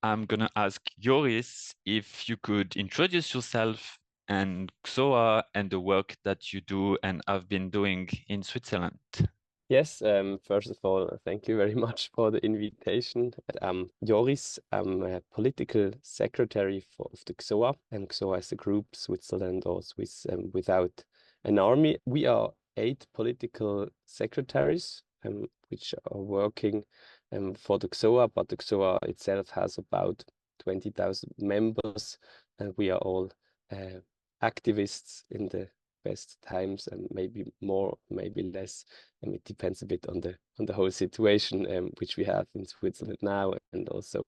I'm gonna ask Joris if you could introduce yourself and GSoA and the work that you do and have been doing in Switzerland. Yes, first of all, thank you very much for the invitation. I'm Joris. I'm a political secretary of the GSoA, and GSoA is a group, Switzerland or Swiss without an army. We are 8 political secretaries, which are working for the GSoA, but the GSoA itself has about 20,000 members, and we are all activists in the best times, and maybe more, maybe less. It depends a bit on the whole situation which we have in Switzerland now, and also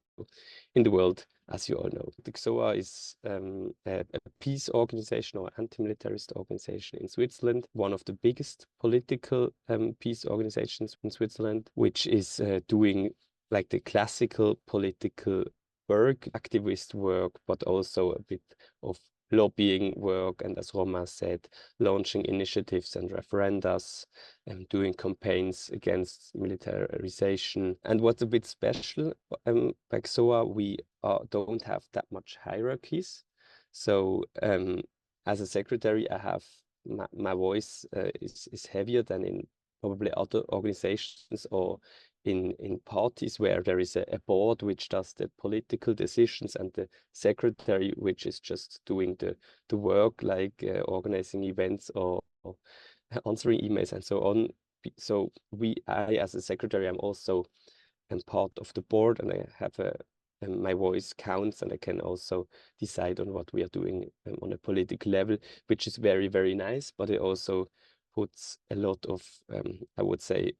in the world, as you all know. The GSoA is a peace organization or anti-militarist organization in Switzerland, one of the biggest political peace organizations in Switzerland, which is doing like the classical political work, activist work, but also a bit of lobbying work, and as Romain said, launching initiatives and referendas, and doing campaigns against militarization. And what's a bit special, by GSoA, we don't have that much hierarchies. So as a secretary, I have my voice is heavier than in probably other organizations or in parties where there is a board which does the political decisions, and the secretary which is just doing the work, like organizing events or answering emails and so on. So I as a secretary, I'm also part of the board, and I have and my voice counts, and I can also decide on what we are doing on a political level, which is very, very nice, but it also puts a lot of, I would say,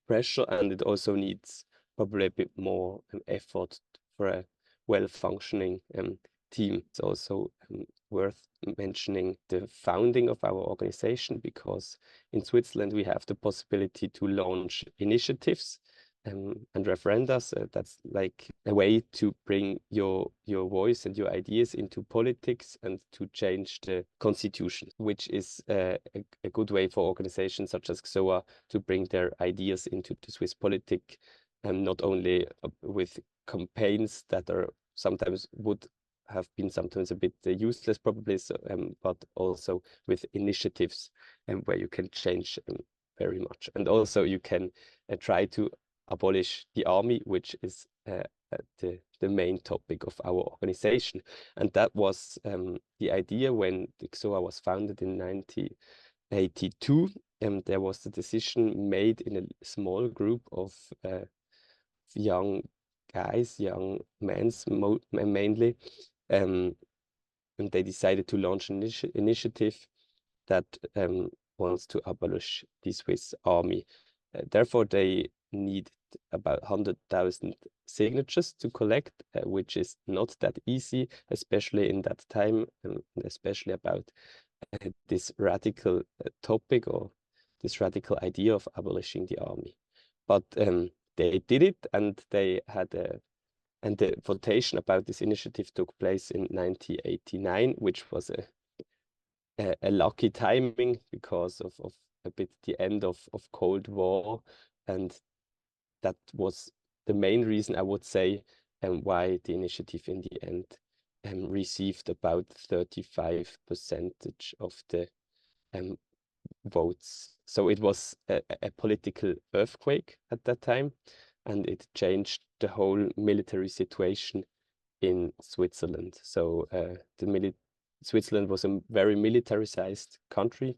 pressure, and it also needs probably a bit more effort for a well-functioning team. It's also worth mentioning the founding of our organization, because in Switzerland we have the possibility to launch initiatives and referendas. That's like a way to bring your voice and your ideas into politics and to change the constitution, which is a good way for organizations such as GSoA to bring their ideas into the Swiss politic, and not only with campaigns that are sometimes would have been sometimes a bit useless probably, so, but also with initiatives where you can change very much. And also you can try to abolish the army, which is the main topic of our organization. And that was the idea when the GSoA was founded in 1982. There was the decision made in a small group of young guys, young men mainly, and they decided to launch an initiative that wants to abolish the Swiss army. Therefore, they need about 100,000 signatures to collect, which is not that easy, especially in that time, and especially about this radical topic, or this radical idea of abolishing the army. But they did it, and they had and the votation about this initiative took place in 1989, which was a lucky timing because of a bit the end of Cold War, and that was the main reason, I would say, why the initiative in the end received about 35% of the votes. So it was a political earthquake at that time, and it changed the whole military situation in Switzerland. So Switzerland was a very militarized country.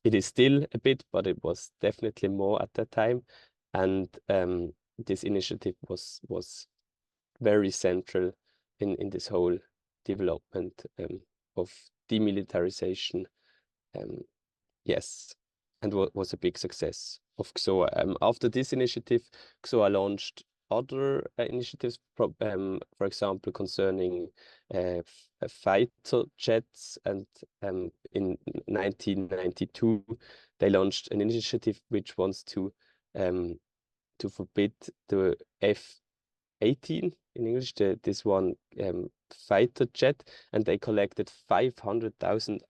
It is still a bit, but it was definitely more at that time. And this initiative was very central in this whole development of demilitarization. Yes, and was a big success of GSoA. After this initiative, GSoA launched other initiatives, for example, concerning fighter jets. And in 1992, they launched an initiative which wants to forbid the F-18 in English, this one fighter jet, and they collected 500,000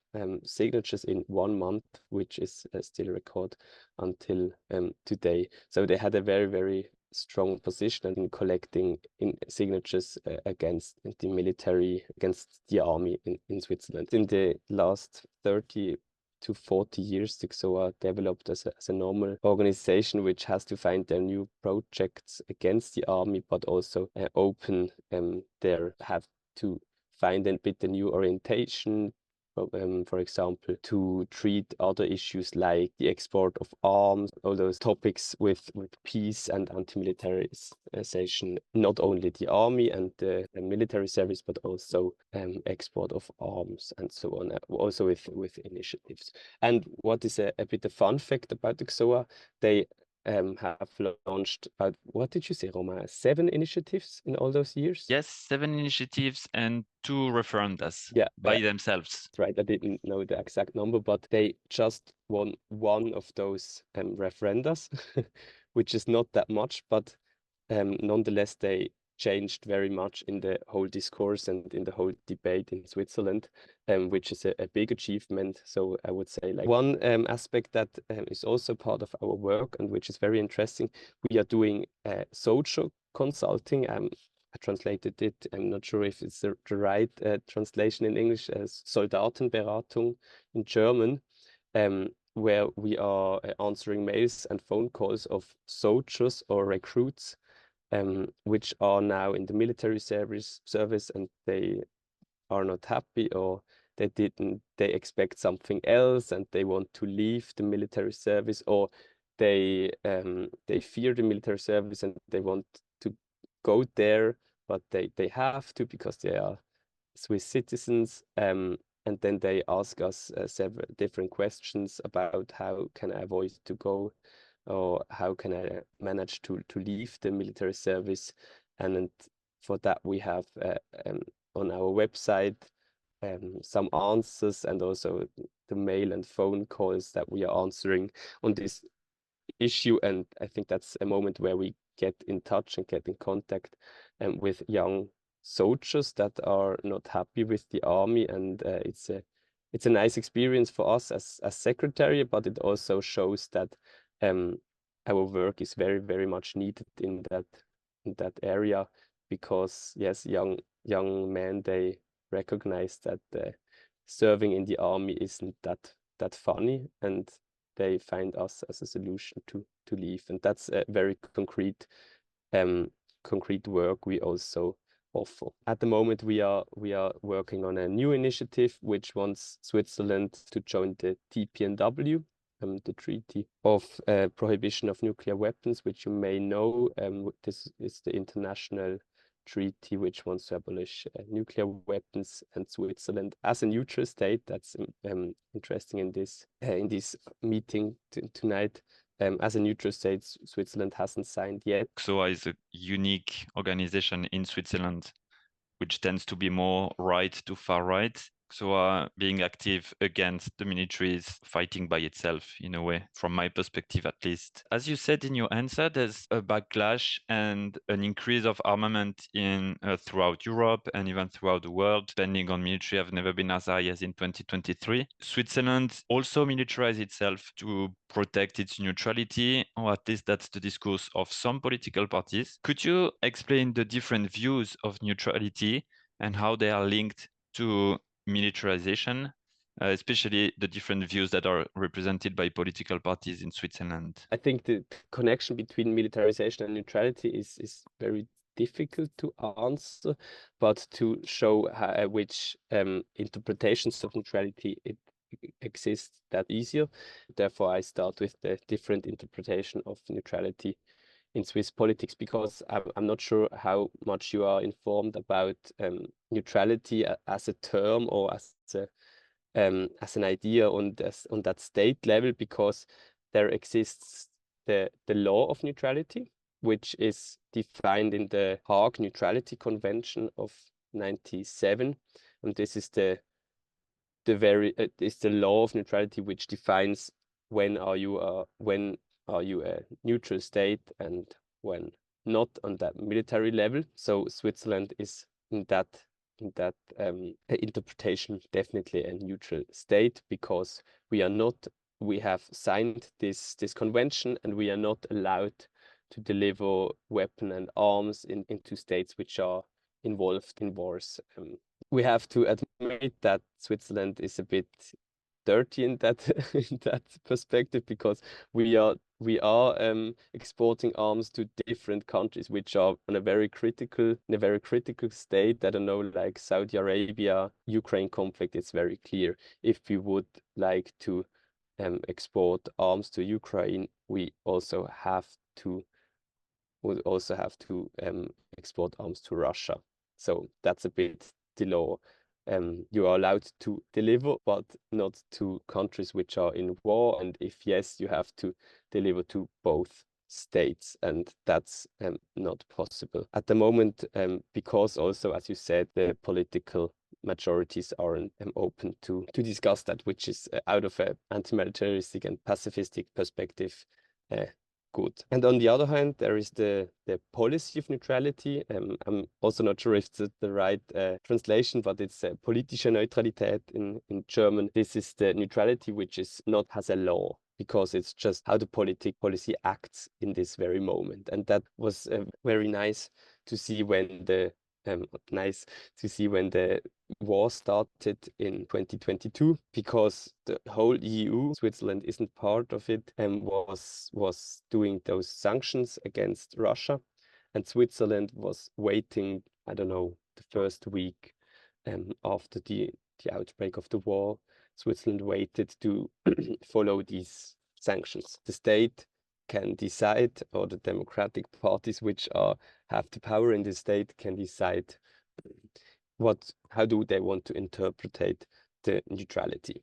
signatures in 1 month, which is still a record until today. So they had a very, very strong position and in collecting signatures against the army in Switzerland. In the last 30 to 40 years, the GSoA developed as a normal organization which has to find their new projects against the army, but also have to find a bit the new orientation, for example, to treat other issues like the export of arms, all those topics with peace and anti-militarization, not only the army and the military service, but also export of arms and so on, also with initiatives. And what is a bit of fun fact about the GSoA, they have launched about, what did you say, Romain, 7 initiatives in all those years? Yes, 7 initiatives and 2 referendas by themselves. That's right. I didn't know the exact number, but they just won one of those referendas, which is not that much, but nonetheless, they changed very much in the whole discourse and in the whole debate in Switzerland, which is a big achievement. So I would say, like, one aspect that is also part of our work and which is very interesting, we are doing social consulting. I translated it. I'm not sure if it's the right translation in English as Soldatenberatung in German, where we are answering mails and phone calls of soldiers or recruits, which are now in the military service and they are not happy, or they expect something else and they want to leave the military service, or they fear the military service and they want to go there, but they have to because they are Swiss citizens. And then they ask us several different questions about how can I avoid to go, or how can I manage to leave the military service. And for that we have on our website some answers, and also the mail and phone calls that we are answering on this issue. And I think that's a moment where we get in touch and get in contact with young soldiers that are not happy with the army, and it's a nice experience for us as secretary, but it also shows that our work is very, very much needed in that area, because yes, young men, they recognize that serving in the army isn't that funny, and they find us as a solution to leave. And that's a very concrete work we also offer. At the moment, we are working on a new initiative which wants Switzerland to join the TPNW, the Treaty of Prohibition of Nuclear Weapons, which you may know. This is the international treaty which wants to abolish nuclear weapons, and Switzerland as a neutral state. That's interesting in this meeting tonight. As a neutral state, Switzerland hasn't signed yet. GSoA is a unique organization in Switzerland, which tends to be more right to far right. GSoA being active against the militaries, fighting by itself in a way, from my perspective at least. As you said in your answer, there's a backlash and an increase of armament in throughout Europe and even throughout the world. Spending on military have never been as high as in 2023. Switzerland also militarized itself to protect its neutrality, or at least that's the discourse of some political parties. Could you explain the different views of neutrality and how they are linked to militarization, especially the different views that are represented by political parties in Switzerland? I think the connection between militarization and neutrality is very difficult to answer, but to show which interpretations of neutrality it exists, that easier. Therefore, I start with the different interpretation of neutrality in Swiss politics, because I'm not sure how much you are informed about neutrality as a term or as an idea on that state level, because there exists the law of neutrality, which is defined in the Hague Neutrality Convention of 1997, and this is the law of neutrality which defines when are you a neutral state and when not on that military level. So Switzerland is in that interpretation definitely a neutral state, because we have signed this convention, and we are not allowed deliver weapon and arms into states which are involved in wars. We have to admit that Switzerland is a bit dirty in that in that perspective, because we are exporting arms to different countries which are in a very critical state. I don't know, like Saudi Arabia, Ukraine conflict. It's very clear if we would like to export arms to Ukraine, we also have to export arms to Russia. So that's a bit the law. You are allowed to deliver, but not to countries which are in war. And if yes, you have to deliver to both states, and that's not possible at the moment, because also, as you said, the political majorities aren't open to discuss that, which is out of an anti-militaristic and pacifistic perspective good. And on the other hand, there is the policy of neutrality. I'm also not sure if it's the right translation, but it's politische Neutralität in German. This is the neutrality which is not has a law, because it's just how the policy acts in this very moment. And that was very nice to see when the war started in 2022, because the whole EU, Switzerland isn't part of it, and was doing those sanctions against Russia, and Switzerland was waiting, I don't know, the first week after the outbreak of the war. Switzerland waited to follow these sanctions. The state can decide, or the democratic parties which have the power in the state can decide how do they want to interpret the neutrality.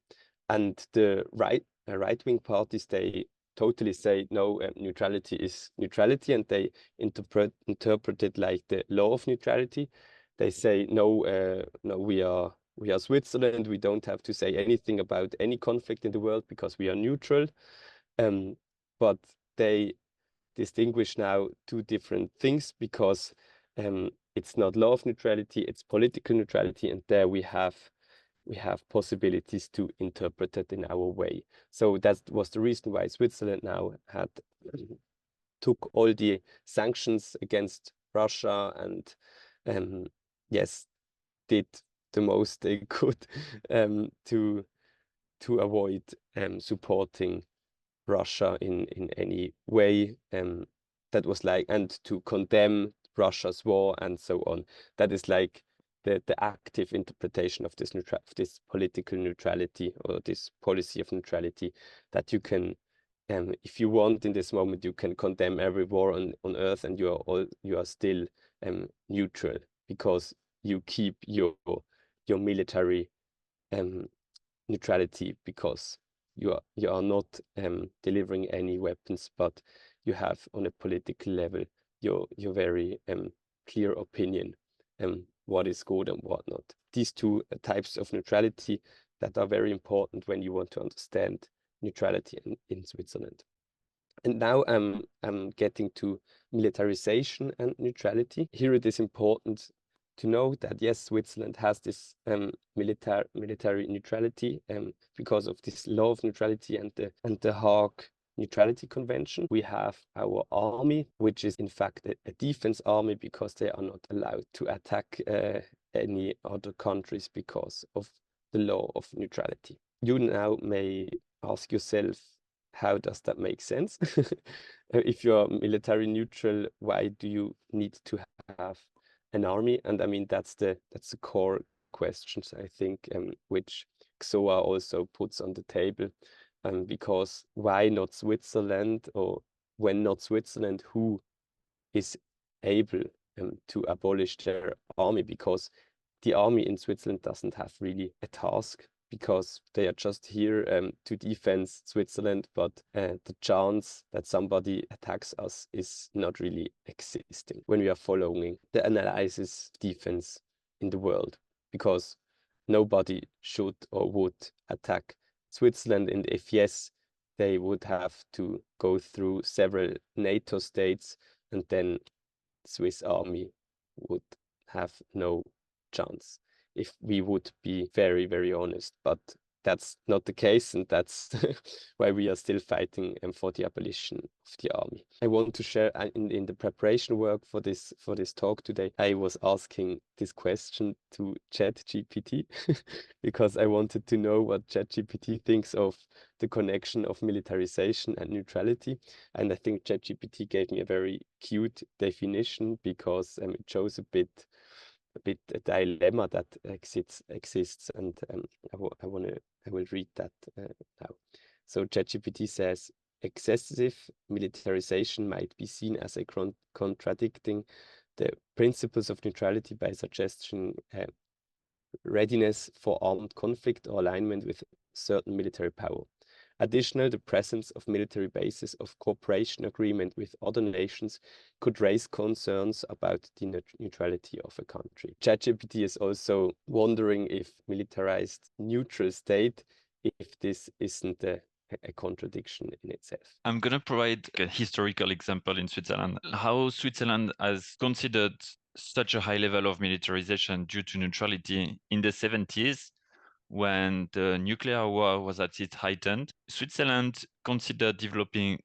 And the right-wing parties, they totally say no, neutrality is neutrality, and they interpret it like the law of neutrality. They say no, we are Switzerland, we don't have to say anything about any conflict in the world because we are neutral. But they distinguish now two different things, because it's not law of neutrality, it's political neutrality, and there we have possibilities to interpret it in our way. So that was the reason why Switzerland now took all the sanctions against Russia, and yes, did the most they could to avoid supporting Russia in any way. That was like, and to condemn Russia's war and so on. That is like the active interpretation of this political neutrality, or this policy of neutrality, that you can, if you want in this moment, you can condemn every war on earth, and you are still neutral, because you keep your military neutrality, because you are not delivering any weapons, but you have on a political level your very clear opinion what is good and what not. These two types of neutrality that are very important when you want to understand neutrality in Switzerland. And now I'm getting to militarization and neutrality. Here it is important to know that yes, Switzerland has this military neutrality because of this law of neutrality and the Hague Neutrality Convention. We have our army, which is in fact a defense army, because they are not allowed to attack any other countries because of the law of neutrality. You now may ask yourself, how does that make sense? If you're military neutral, why do you need to have an army? And I mean, that's the core questions, I think, which GSoA also puts on the table. Because why not Switzerland? Or when not Switzerland, who is able to abolish their army? Because the army in Switzerland doesn't have really a task, because they are just here to defend Switzerland, but the chance that somebody attacks us is not really existing when we are following the analysis defense in the world, because nobody should or would attack Switzerland, and if yes, they would have to go through several NATO states, and then Swiss army would have no chance, if we would be very, very honest. But that's not the case, and that's why we are still fighting for the abolition of the army. I want to share in the preparation work for this talk today, I was asking this question to ChatGPT because I wanted to know what ChatGPT thinks of the connection of militarization and neutrality. And I think ChatGPT gave me a very cute definition because it shows a bit a dilemma that exists, and I will read that now. So ChatGPT says excessive militarization might be seen as a contradicting the principles of neutrality by suggesting readiness for armed conflict or alignment with certain military power. Additionally, the presence of military bases of cooperation agreement with other nations could raise concerns about the neutrality of a country. ChatGPT is also wondering if militarized neutral state, if this isn't a contradiction in itself. I'm going to provide a historical example in Switzerland. How Switzerland has considered such a high level of militarization due to neutrality in the 70s, when the nuclear war was at its height. Switzerland considered developing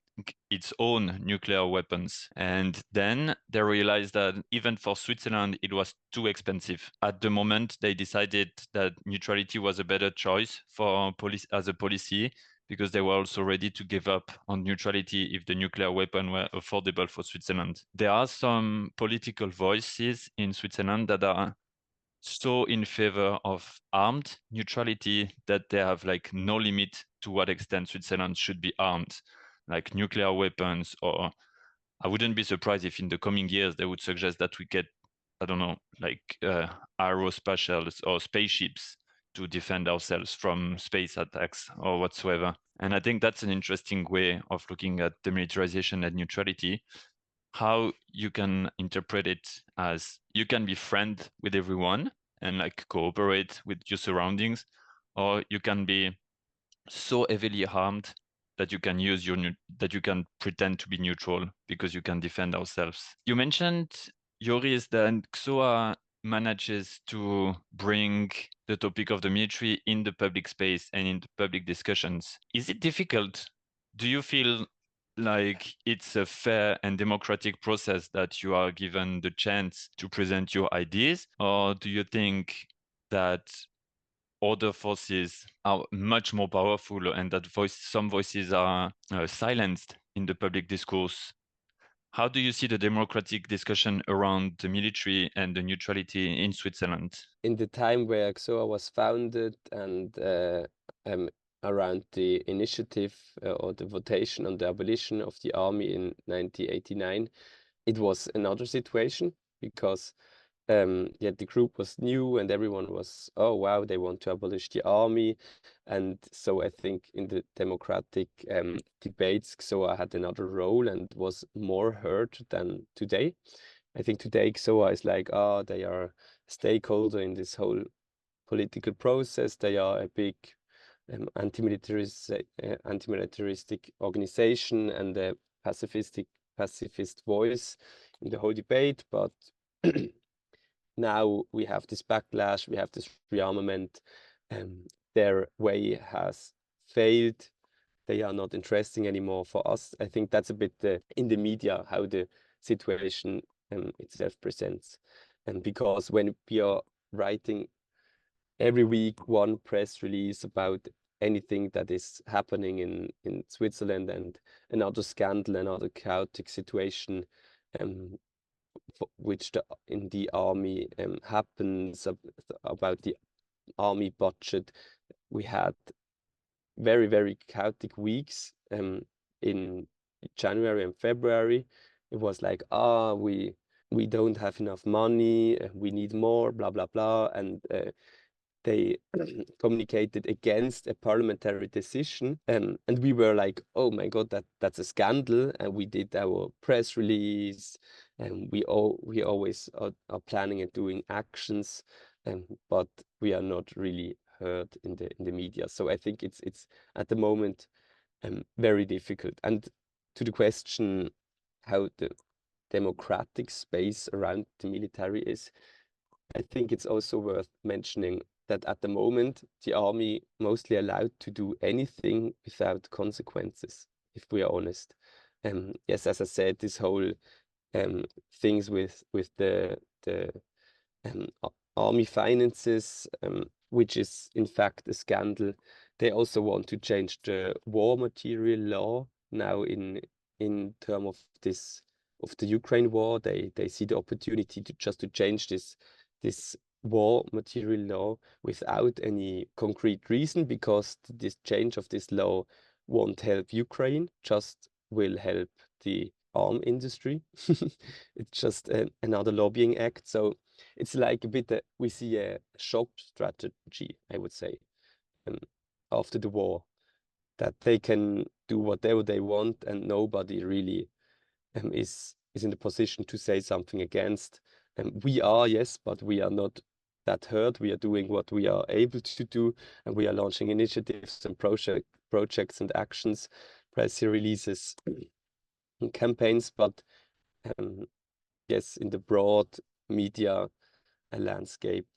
its own nuclear weapons. And then they realized that even for Switzerland, it was too expensive. At the moment, they decided that neutrality was a better choice for as a policy, because they were also ready to give up on neutrality if the nuclear weapon were affordable for Switzerland. There are some political voices in Switzerland that are so in favor of armed neutrality that they have like no limit to what extent Switzerland should be armed, like nuclear weapons. Or I wouldn't be surprised if in the coming years they would suggest that we get, I don't know, like aerospatials or spaceships to defend ourselves from space attacks or whatsoever. And I think that's an interesting way of looking at demilitarization and neutrality, how you can interpret it as you can be friend with everyone and like cooperate with your surroundings, or you can be so heavily harmed that you can use that you can pretend to be neutral because you can defend ourselves. You mentioned, Joris, that GSoA manages to bring the topic of the military in the public space and in the public discussions. Is it difficult? Do you feel like it's a fair and democratic process that you are given the chance to present your ideas? Or do you think that other forces are much more powerful and that some voices are silenced in the public discourse? How do you see the democratic discussion around the military and the neutrality in Switzerland? In the time where GSoA was founded and around the initiative or the votation on the abolition of the army in 1989, it was another situation because the group was new and everyone was, oh wow, they want to abolish the army. And so I think in the democratic debates, GSoA had another role and was more heard than today. I think today GSoA is like, they are a stakeholder in this whole political process. They are a big antimilitaristic organization and a pacifist voice in the whole debate. But now we have this backlash, we have this rearmament. Their way has failed. They are not interesting anymore for us. I think that's a bit in the media how the situation itself presents. And because when we are writing every week one press release about anything that is happening in Switzerland and another scandal, another chaotic situation, which in the army happens, about the army budget. We had very, very chaotic weeks in January and February. It was like, we don't have enough money, we need more, blah, blah, blah. And they communicated against a parliamentary decision. And we were like, oh my God, that's a scandal. And we did our press release, and we always are planning and doing actions, but we are not really heard in the media. So I think it's at the moment very difficult. And to the question how the democratic space around the military is, I think it's also worth mentioning that at the moment the army mostly allowed to do anything without consequences, if we are honest. Yes, as I said, this whole things with the army finances, which is in fact a scandal. They also want to change the war material law now in terms of this of the Ukraine war. They see the opportunity to just to change this war material law without any concrete reason, because this change of this law won't help Ukraine, just will help the arm industry. It's just another lobbying act. So it's like a bit, we see a shock strategy, I would say, after the war, that they can do whatever they want and nobody really is in the position to say something against. We are, yes, but we are not that hurt. We are doing what we are able to do, and we are launching initiatives and projects and actions, press releases, and campaigns. But yes, in the broad media landscape,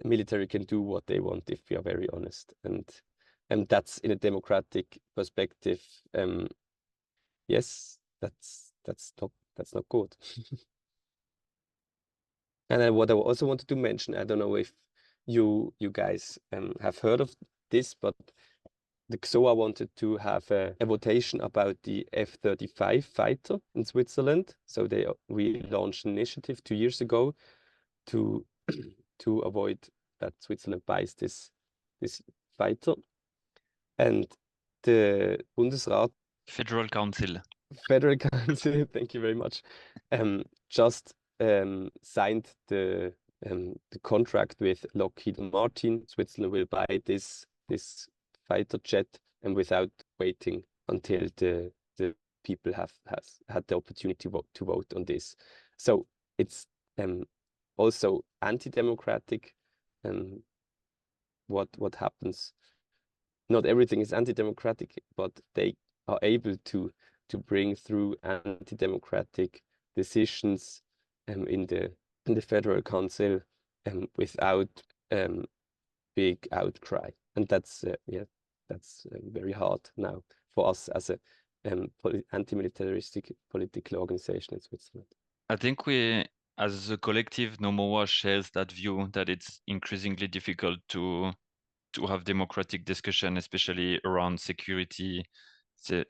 military can do what they want, if we are very honest, and that's in a democratic perspective. Yes, that's not good. And then what I also wanted to mention, I don't know if you guys have heard of this, but the GSoA wanted to have a votation about the F-35 fighter in Switzerland. So we launched an initiative 2 years ago to to avoid that Switzerland buys this fighter. And the Bundesrat, Federal Council. Federal Council, thank you very much, just signed the contract with Lockheed Martin. Switzerland will buy this fighter jet, and without waiting until the people have had the opportunity to vote on this. So it's also anti-democratic. What happens? Not everything is anti-democratic, but they are able to bring through anti-democratic decisions in the Federal Council without big outcry, and that's very hard now for us as a anti-militaristic political organization in Switzerland. I think we, as a collective, Nomoa shares that view that it's increasingly difficult to have democratic discussion, especially around security.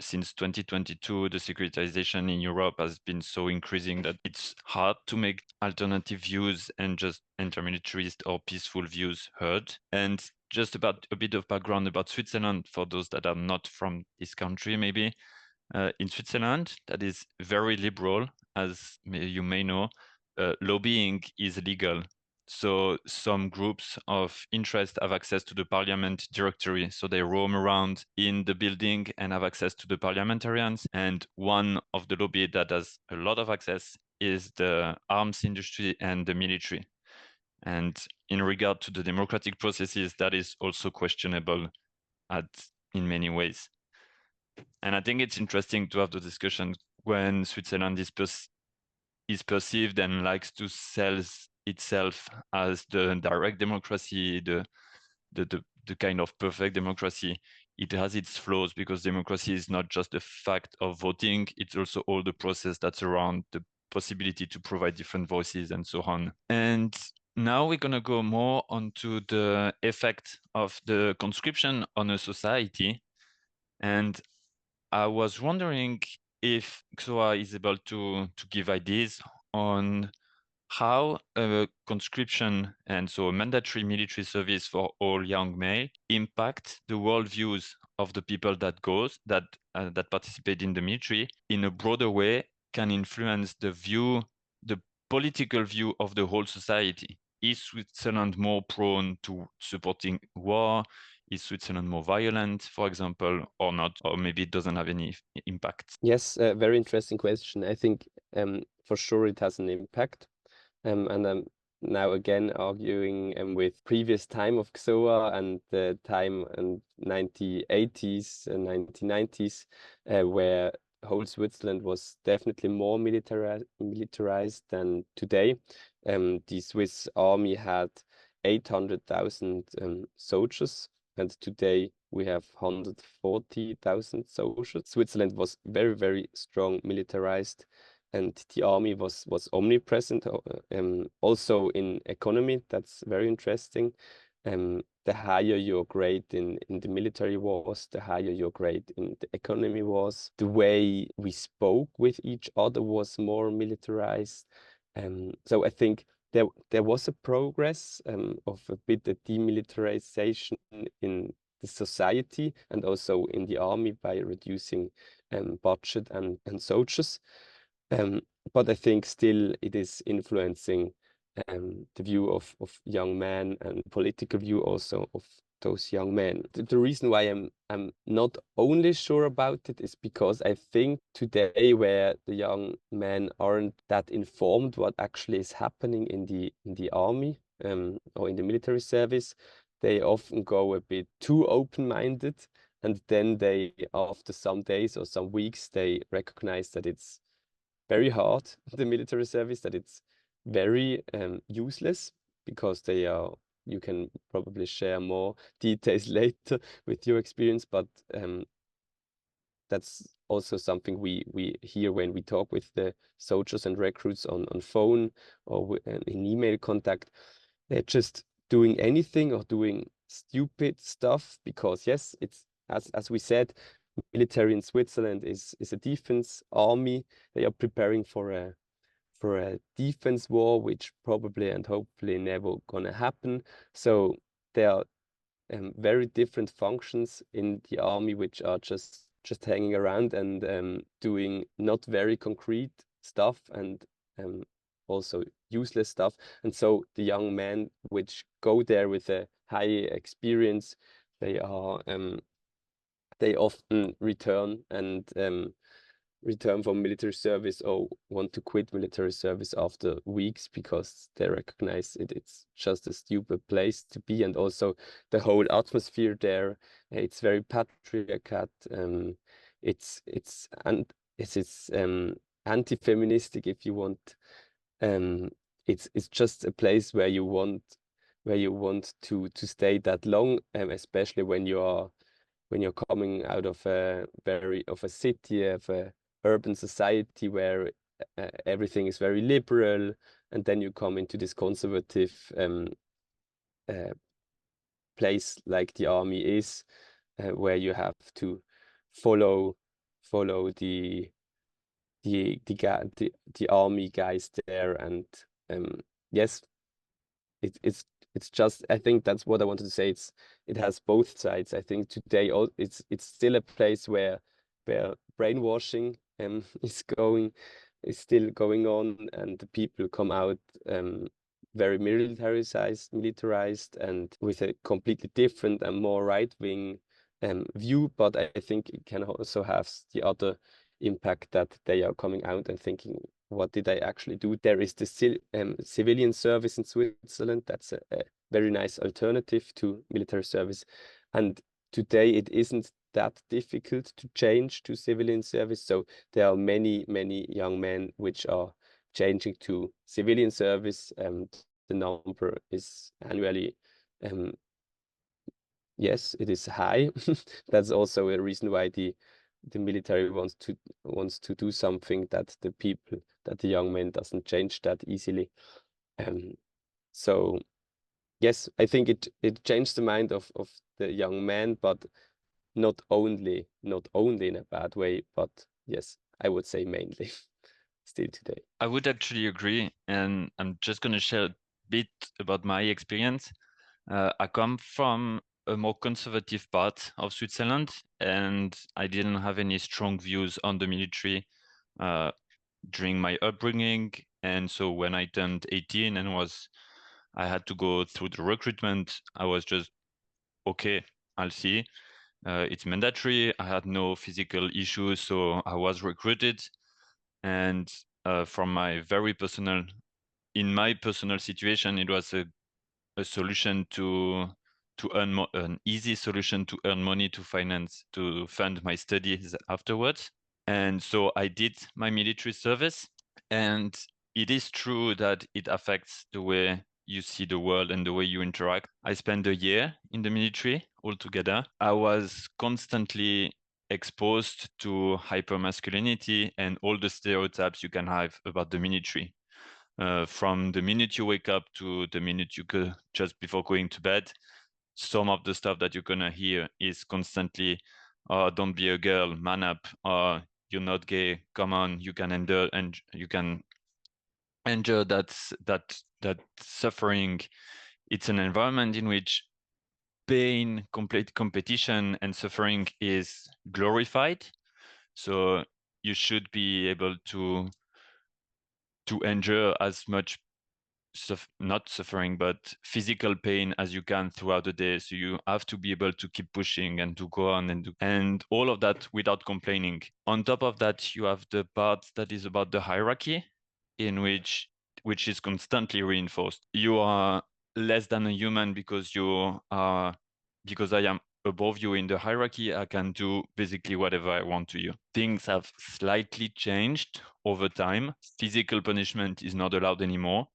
Since 2022, the securitization in Europe has been so increasing that it's hard to make alternative views and just anti-militarist or peaceful views heard. And just about a bit of background about Switzerland, for those that are not from this country, maybe. In Switzerland, that is very liberal, as you may know. Lobbying is legal. So some groups of interest have access to the parliament directory. So they roam around in the building and have access to the parliamentarians. And one of the lobby that has a lot of access is the arms industry and the military. And in regard to the democratic processes, that is also questionable in many ways. And I think it's interesting to have the discussion when Switzerland is perceived and likes to sell itself as the direct democracy, the kind of perfect democracy. It has its flaws, because democracy is not just the fact of voting, it's also all the process that's around the possibility to provide different voices and so on. And now we're going to go more onto the effect of the conscription on a society. And I was wondering if GSoA is able to give ideas on how conscription and so a mandatory military service for all young male impact the worldviews of the people that participate in the military in a broader way, can influence the political view of the whole society. Is Switzerland more prone to supporting war? Is Switzerland more violent, for example, or not? Or maybe it doesn't have any impact? Yes, a very interesting question. I think for sure it has an impact. And I'm now again arguing with previous time of GSoA and the time in 1980s and 1990s, where whole Switzerland was definitely more militarized than today. The Swiss army had 800,000 soldiers, and today we have 140,000 soldiers. Switzerland was very, very strong militarized, and the army was omnipresent. Also in economy, that's very interesting. The higher your grade in the military was, the higher your grade in the economy was. The way we spoke with each other was more militarized. So I think there was a progress of a bit of demilitarization in the society and also in the army by reducing budget and soldiers. But I think still it is influencing the view of young men and political view also of those young men. The reason why I'm not only sure about it is because I think today where the young men aren't that informed what actually is happening in the army or in the military service, they often go a bit too open-minded, and then they, after some days or some weeks, they recognize that it's very hard, the military service, that it's very useless, because they are, you can probably share more details later with your experience, but that's also something we hear when we talk with the soldiers and recruits on phone or in email contact. They're just doing anything or doing stupid stuff because, yes, it's as we said, military in Switzerland is a defense army. They are preparing for a defense war, which probably and hopefully never gonna happen. So there are very different functions in the army, which are just hanging around and doing not very concrete stuff, and also useless stuff. And so the young men which go there with a high experience, they are they often return and return from military service or want to quit military service after weeks because they recognize it's just a stupid place to be. And also the whole atmosphere there, it's very patriarchal. It's anti-feministic, if you want. It's just a place where you want to stay that long, especially when you're coming out of a city, of a urban society where everything is very liberal, and then you come into this conservative place like the army is, where you have to follow the army guys there. And yes, it's just, I think that's what I wanted to say. It has both sides. I think today it's still a place where brainwashing is still going on, and the people come out very militarized and with a completely different and more right-wing view. But I think it can also have the other impact, that they are coming out and thinking, what did I actually do? There is the civilian service in Switzerland. That's a very nice alternative to military service. And today it isn't that difficult to change to civilian service. So there are many young men which are changing to civilian service. The number is annually, yes, it is high. That's also a reason why the military wants to do something, that the young man doesn't change that easily. So yes, I think it changed the mind of the young man, but not only in a bad way, but yes, I would say mainly still today. I would actually agree, and I'm just going to share a bit about my experience. I come from a more conservative part of Switzerland, and I didn't have any strong views on the military during my upbringing. And so when I turned 18 and I had to go through the recruitment, I was just, okay, I'll see. It's mandatory. I had no physical issues, so I was recruited. And from my very personal, in my personal situation, it was a solution to earn an easy solution to earn money to fund my studies afterwards. And so I did my military service, and it is true that it affects the way you see the world and the way you interact. I spent a year in the military altogether. I was constantly exposed to hypermasculinity and all the stereotypes you can have about the military. From the minute you wake up to the minute you go just before going to bed, some of the stuff that you're gonna hear is constantly, don't be a girl, man up, you're not gay, come on, you can endure and you can endure that suffering. It's an environment in which pain, complete competition, and suffering is glorified. So you should be able to endure as much not suffering, but physical pain as you can throughout the day. So you have to be able to keep pushing and to go on and all of that without complaining. On top of that, you have the part that is about the hierarchy, in which is constantly reinforced. You are less than a human because because I am above you in the hierarchy. I can do basically whatever I want to you. Things have slightly changed over time. Physical punishment is not allowed anymore.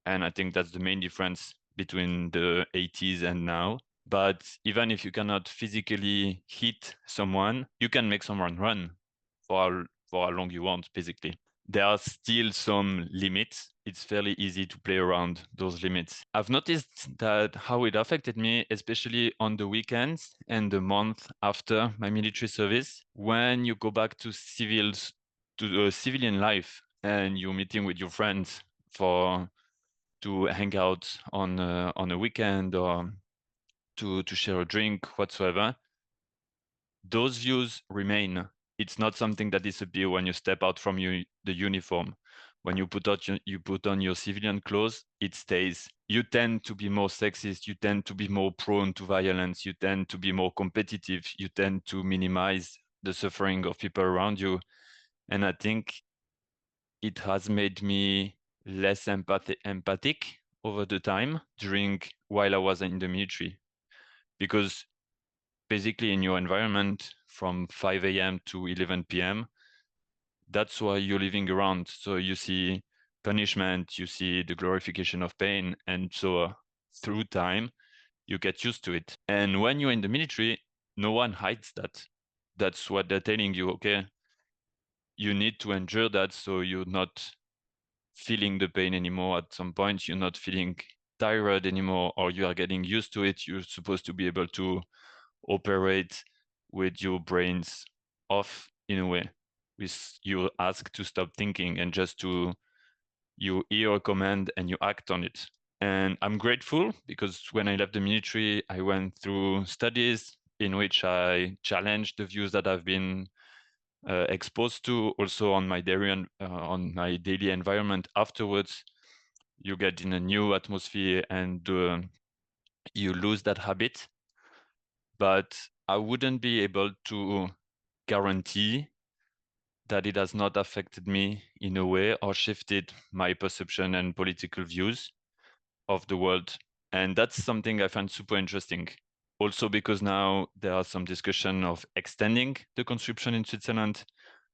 And I think that's the main difference between the 80s and now. But even if you cannot physically hit someone, you can make someone run for how long you want, basically. There are still some limits. It's fairly easy to play around those limits. I've noticed that how it affected me, especially on the weekends and the month after my military service, when you go back to the civilian life and you're meeting with your friends to hang out on a weekend or to share a drink whatsoever, those views remain. It's not something that disappears when you step out from the uniform. When you put on your civilian clothes, it stays. You tend to be more sexist. You tend to be more prone to violence. You tend to be more competitive. You tend to minimize the suffering of people around you. And I think it has made me less empathic over the time while I was in the military, because basically in your environment from 5 a.m. to 11 p.m., that's why you're living around. So you see punishment, you see the glorification of pain, and so through time, you get used to it. And when you're in the military, no one hides that. That's what they're telling you, okay, you need to endure that so you're not feeling the pain anymore. At some point, you're not feeling tired anymore, or you are getting used to it. You're supposed to be able to operate with your brains off in a way. You're asked to stop thinking and just you hear a command and you act on it. And I'm grateful because when I left the military, I went through studies in which I challenged the views that I've been exposed to. Also on my daily environment afterwards, you get in a new atmosphere and you lose that habit. But I wouldn't be able to guarantee that it has not affected me in a way or shifted my perception and political views of the world. And that's something I find super interesting. Also because now there are some discussion of extending the conscription in Switzerland,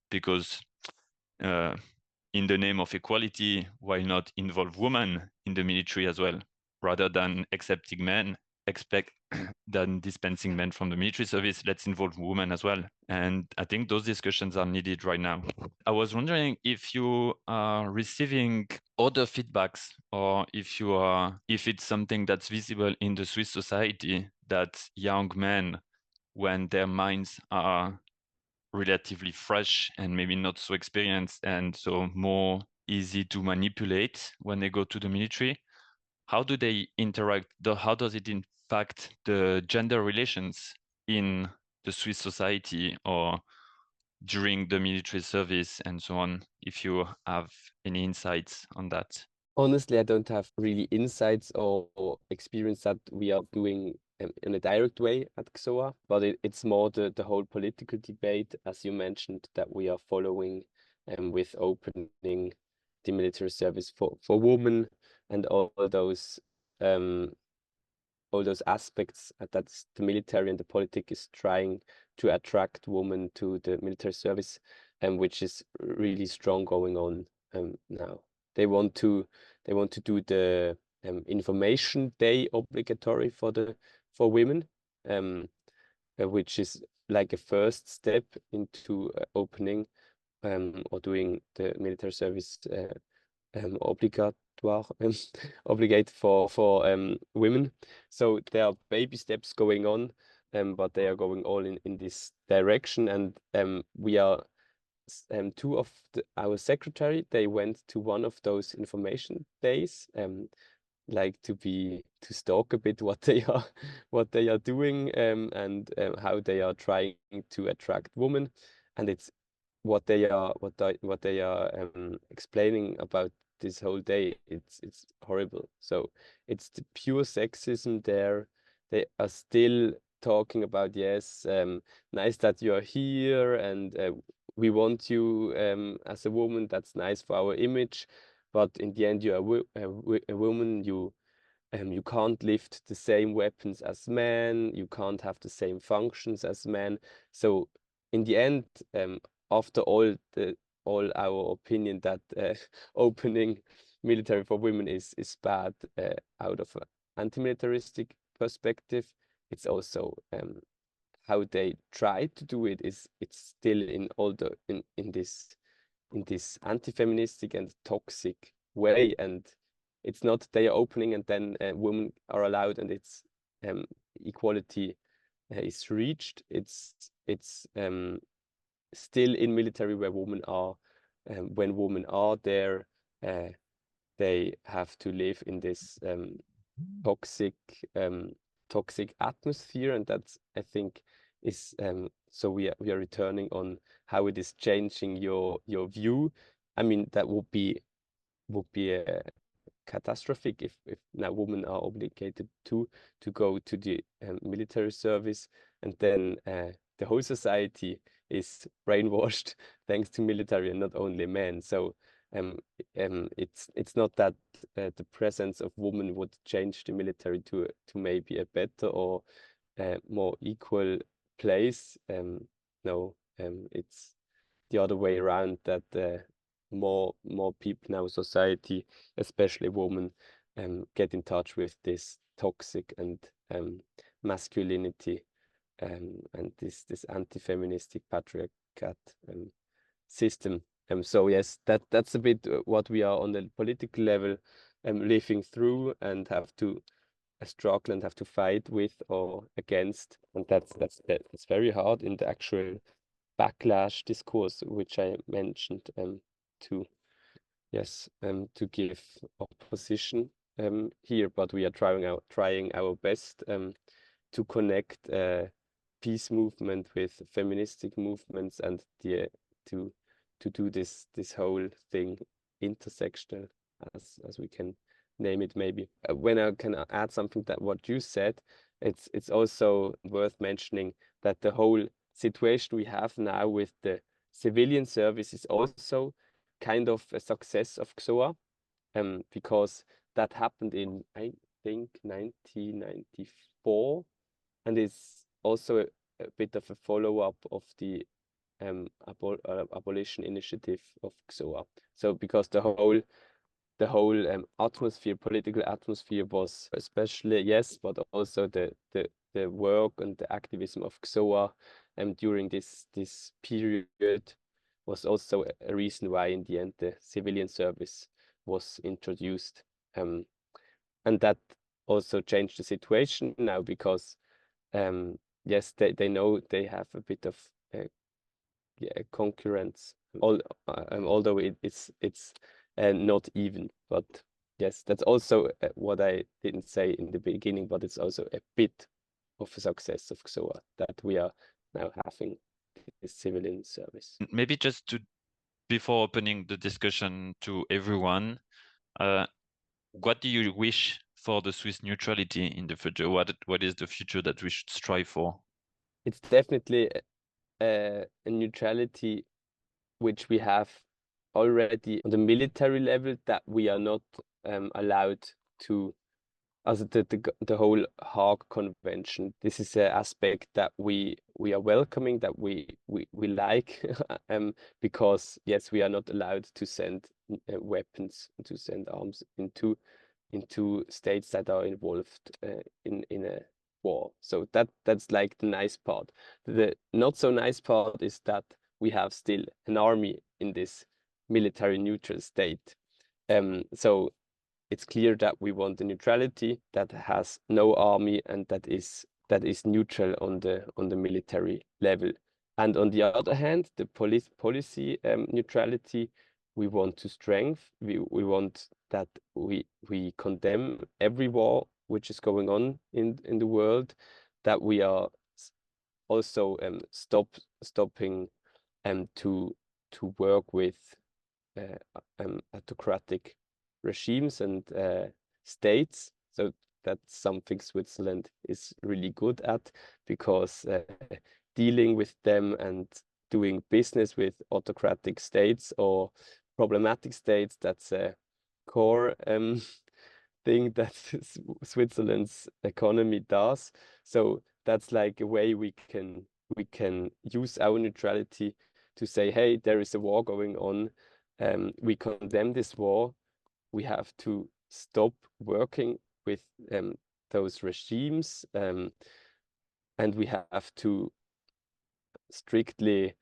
because in the name of equality, why not involve women in the military as well, rather than accepting men, than dispensing men from the military service, let's involve women as well. And I think those discussions are needed right now. I was wondering if you are receiving other feedbacks, or if it's something that's visible in the Swiss society, that young men, when their minds are relatively fresh and maybe not so experienced and so more easy to manipulate when they go to the military, how do they interact? How does it impact the gender relations in the Swiss society or during the military service and so on, if you have any insights on that? Honestly, I don't have really insights or experience that we are doing in a direct way at GSoA, but it's more the whole political debate, as you mentioned, that we are following with opening the military service for women and all those aspects that the military and the politic is trying to attract women to the military service, which is really strong going on now. They want to do the information day obligatory for women, which is like a first step into opening or doing the military service obligatoire, obligate for women. So there are baby steps going on, but they are going all in this direction. And we are two of our secretary, they went to one of those information days, like to stalk a bit what they are doing, and how they are trying to attract women. And it's what they are explaining about this whole day. It's horrible. So it's the pure sexism there. They are still talking about, yes, nice that you are here, and we want you as a woman. That's nice for our image, but in the end, you are a woman. You can't lift the same weapons as men. You can't have the same functions as men. So in the end, after all our opinion that opening military for women is bad out of an anti-militaristic perspective, it's also how they try to do it is it's still in this anti-feministic and toxic way. And it's not they are opening and then women are allowed and it's equality is reached. It's still in military where women are, when women are there, they have to live in this toxic atmosphere. And that's, I think, is so we are returning on how it is changing your view. I mean, that would be catastrophic if now women are obligated to go to the military service, and then the whole society is brainwashed thanks to military and not only men. So it's not that the presence of women would change the military to maybe a better or more equal place. No, it's the other way around, that more people in our society, especially women, get in touch with this toxic and masculinity, and this anti-feministic patriarchat system. So yes, that's a bit what we are on the political level living through and have to struggle and have to fight with or against. And that's very hard in the actual backlash discourse, which I mentioned, to give opposition here. But we are trying our best to connect peace movement with feministic movements, and to do this whole thing intersectional, as we can name it. Maybe when I can add something that what you said, it's also worth mentioning that the whole situation we have now with the civilian service is also kind of a success of GSoA, because that happened in, I think, 1994, and it's also a bit of a follow-up of the abolition initiative of GSoA. So because the whole atmosphere, political atmosphere, was especially, yes, but also the work and the activism of GSoA during this period was also a reason why in the end the civilian service was introduced. And that also changed the situation now, because yes, they know they have a bit of concurrence, although it's not even. But yes, that's also what I didn't say in the beginning, but it's also a bit of a success of GSoA that we are now having this civilian service. Maybe just before opening the discussion to everyone, what do you wish for the Swiss neutrality in the future? What is the future that we should strive for? It's definitely a neutrality which we have already on the military level, that we are not allowed to, as the whole Hague Convention. This is an aspect that we are welcoming, that we like, because yes, we are not allowed to send weapons, to send arms into into states that are involved in a war. So that's like the nice part. The not so nice part is that we have still an army in this military neutral state. So it's clear that we want the neutrality that has no army and that is neutral on the military level. And on the other hand, the policy neutrality we want to strengthen. We want that we condemn every war which is going on in the world, that we are also stopping to work with autocratic regimes and states. So that's something Switzerland is really good at, because dealing with them and doing business with autocratic states or problematic states, that's a core thing that Switzerland's economy does. So that's like a way we can use our neutrality to say, hey, there is a war going on. We condemn this war. We have to stop working with those regimes, and we have to strictly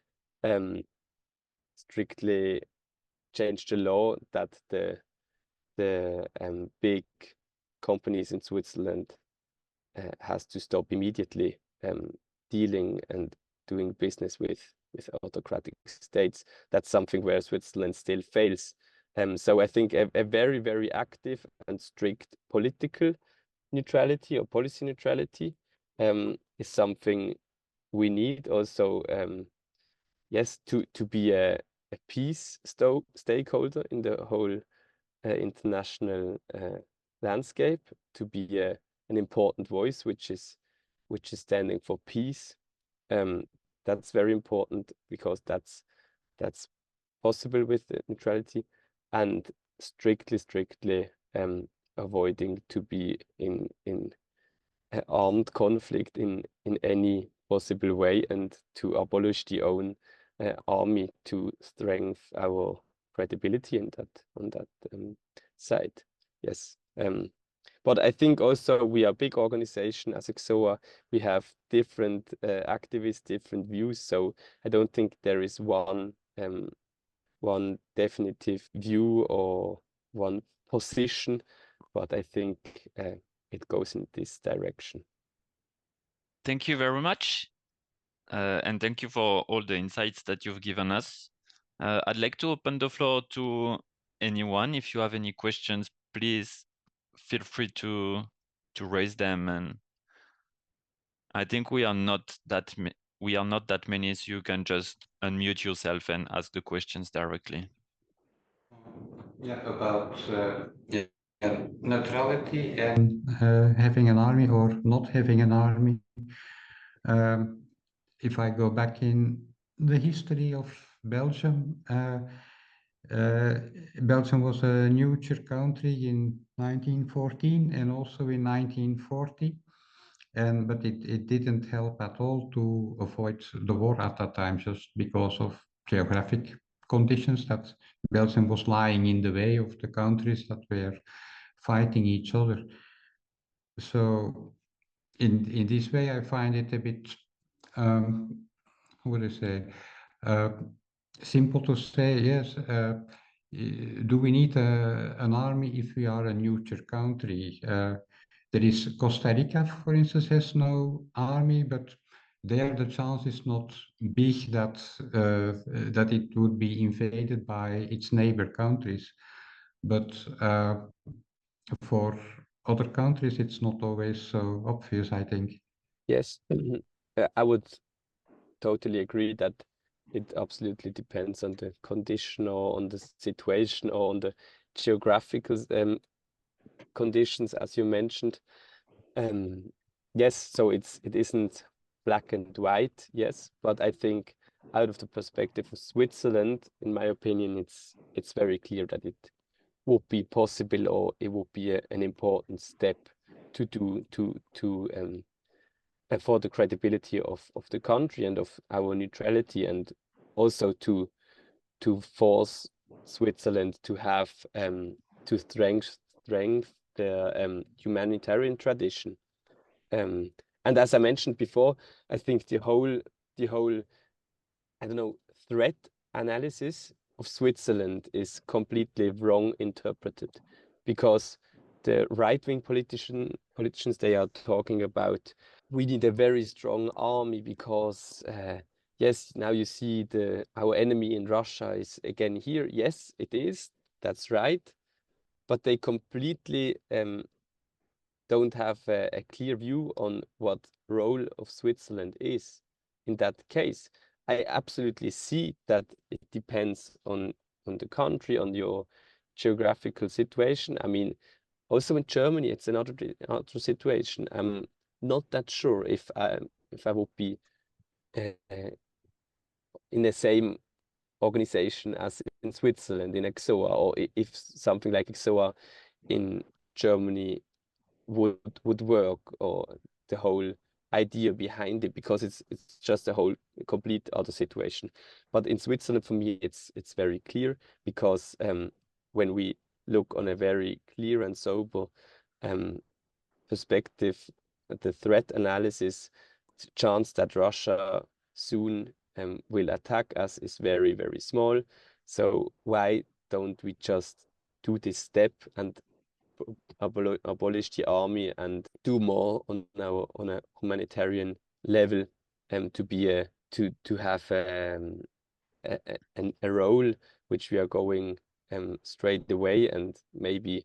change the law that the big companies in Switzerland has to stop immediately dealing and doing business with autocratic states. That's something where Switzerland still fails. So I think a very, very active and strict political neutrality or policy neutrality is something we need also, yes, to be a peace stakeholder in the whole international landscape, to be an important voice which is standing for peace. That's very important, because that's possible with neutrality, and strictly avoiding to be in armed conflict in any possible way, and to abolish the own army to strengthen our credibility on that side. Yes. But I think also we are a big organization as GSoA. We have different activists, different views. So I don't think there is one definitive view or one position, but I think it goes in this direction. Thank you very much. And thank you for all the insights that you've given us. I'd like to open the floor to anyone. If you have any questions, please feel free to raise them. And I think we are not that many, so you can just unmute yourself and ask the questions directly. Yeah, about neutrality and having an army or not having an army. If I go back in the history of Belgium, Belgium was a neutral country in 1914 and also in 1940. But it didn't help at all to avoid the war at that time, just because of geographic conditions, that Belgium was lying in the way of the countries that were fighting each other. So in this way, I find it a bit, what do I say, simple to say, yes, do we need an army if we are a neutral country? There is Costa Rica, for instance, has no army, but there the chance is not big that that it would be invaded by its neighbor countries. But for other countries, it's not always so obvious, I think. Yes, I would totally agree that it absolutely depends on the condition or on the situation or on the geographical conditions, as you mentioned. Yes, so it isn't black and white, yes, but I think out of the perspective of Switzerland, in my opinion, it's very clear that it would be possible, or it would be an important step to do for the credibility of the country and of our neutrality, and also to force Switzerland to have to strengthen the humanitarian tradition. And as I mentioned before, I think the whole I don't know, threat analysis of Switzerland is completely wrong interpreted, because the right-wing politicians, they are talking about, we need a very strong army because yes, now you see our enemy in Russia is again here. Yes, it is. That's right. But they completely don't have a clear view on what role of Switzerland is in that case. I absolutely see that it depends on the country, on your geographical situation. I mean, also in Germany, it's another situation. I'm not that sure if I would be in the same organization as in Switzerland in GSoA, or if something like GSoA in Germany would work, or the whole idea behind it, because it's just a whole complete other situation. But in Switzerland, for me, it's very clear, because when we look on a very clear and sober perspective, the threat analysis, the chance that Russia soon will attack us is very, very small. So why don't we just do this step and abolish the army and do more on a humanitarian level, to be to have a role which we are going straight away, and maybe